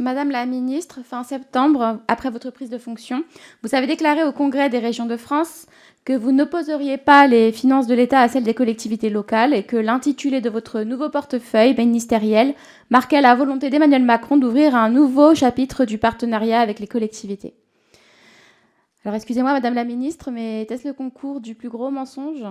Madame la ministre, fin septembre, après votre prise de fonction, vous avez déclaré au Congrès des régions de France que vous n'opposeriez pas les finances de l'État à celles des collectivités locales et que l'intitulé de votre nouveau portefeuille ministériel marquait la volonté d'Emmanuel Macron d'ouvrir un nouveau chapitre du partenariat avec les collectivités. Alors excusez-moi, Madame la ministre, mais est-ce le concours du plus gros mensonge ?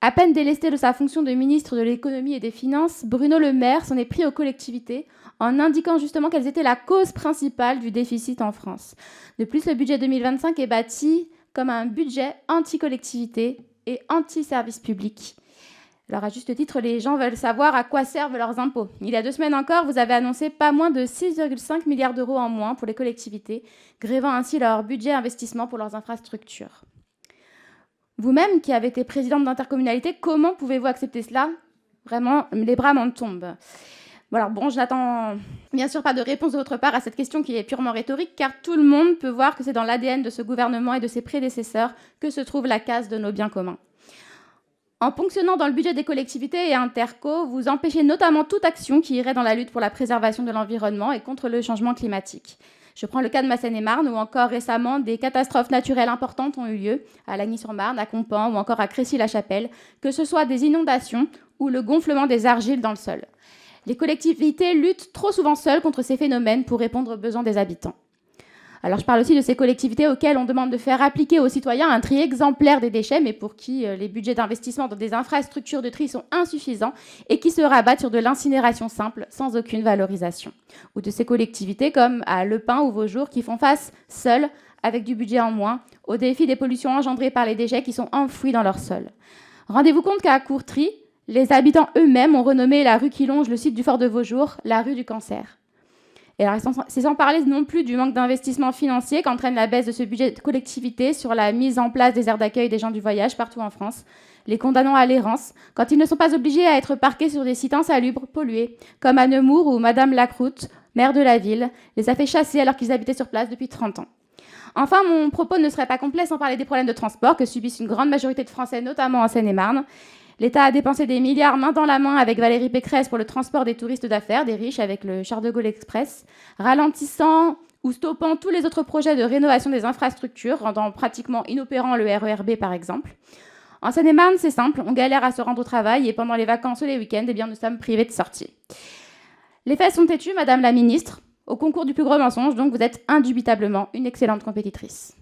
À peine délesté de sa fonction de ministre de l'économie et des finances, Bruno Le Maire s'en est pris aux collectivités en indiquant justement qu'elles étaient la cause principale du déficit en France. De plus, le budget 2025 est bâti comme un budget anti-collectivité et anti-service public. Alors, à juste titre, les gens veulent savoir à quoi servent leurs impôts. Il y a 2 semaines encore, vous avez annoncé pas moins de 6,5 milliards d'euros en moins pour les collectivités, grevant ainsi leur budget investissement pour leurs infrastructures. Vous-même, qui avez été présidente d'intercommunalité, comment pouvez-vous accepter cela ? Vraiment, les bras m'en tombent. Bon, je n'attends bien sûr pas de réponse de votre part à cette question qui est purement rhétorique, car tout le monde peut voir que c'est dans l'ADN de ce gouvernement et de ses prédécesseurs que se trouve la casse de nos biens communs. En ponctionnant dans le budget des collectivités et interco, vous empêchez notamment toute action qui irait dans la lutte pour la préservation de l'environnement et contre le changement climatique. Je prends le cas de ma Seine-et-Marne, où encore récemment, des catastrophes naturelles importantes ont eu lieu, à Lagny-sur-Marne, à Compan ou encore à Crécy-la-Chapelle, que ce soit des inondations ou le gonflement des argiles dans le sol. Les collectivités luttent trop souvent seules contre ces phénomènes pour répondre aux besoins des habitants. Alors je parle aussi de ces collectivités auxquelles on demande de faire appliquer aux citoyens un tri exemplaire des déchets, mais pour qui les budgets d'investissement dans des infrastructures de tri sont insuffisants et qui se rabattent sur de l'incinération simple sans aucune valorisation. Ou de ces collectivités comme à Le Pin ou Vaujours qui font face seules, avec du budget en moins, aux défis des pollutions engendrées par les déchets qui sont enfouis dans leur sol. Rendez-vous compte qu'à Courtry, les habitants eux-mêmes ont renommé la rue qui longe le site du fort de Vaujours la rue du cancer. Et alors, c'est sans parler non plus du manque d'investissement financier qu'entraîne la baisse de ce budget de collectivité sur la mise en place des aires d'accueil des gens du voyage partout en France, les condamnant à l'errance quand ils ne sont pas obligés à être parqués sur des sites insalubres, pollués, comme à Nemours où Madame Lacroute, maire de la ville, les a fait chasser alors qu'ils habitaient sur place depuis 30 ans. Enfin, mon propos ne serait pas complet sans parler des problèmes de transport que subissent une grande majorité de Français, notamment en Seine-et-Marne. L'État a dépensé des milliards main dans la main avec Valérie Pécresse pour le transport des touristes d'affaires, des riches, avec le Charles de Gaulle Express, ralentissant ou stoppant tous les autres projets de rénovation des infrastructures, rendant pratiquement inopérant le RER B par exemple. En Seine-et-Marne, c'est simple, on galère à se rendre au travail et pendant les vacances ou les week-ends, nous sommes privés de sortie. Les faits sont têtus, Madame la Ministre. Au concours du plus gros mensonge, donc vous êtes indubitablement une excellente compétitrice.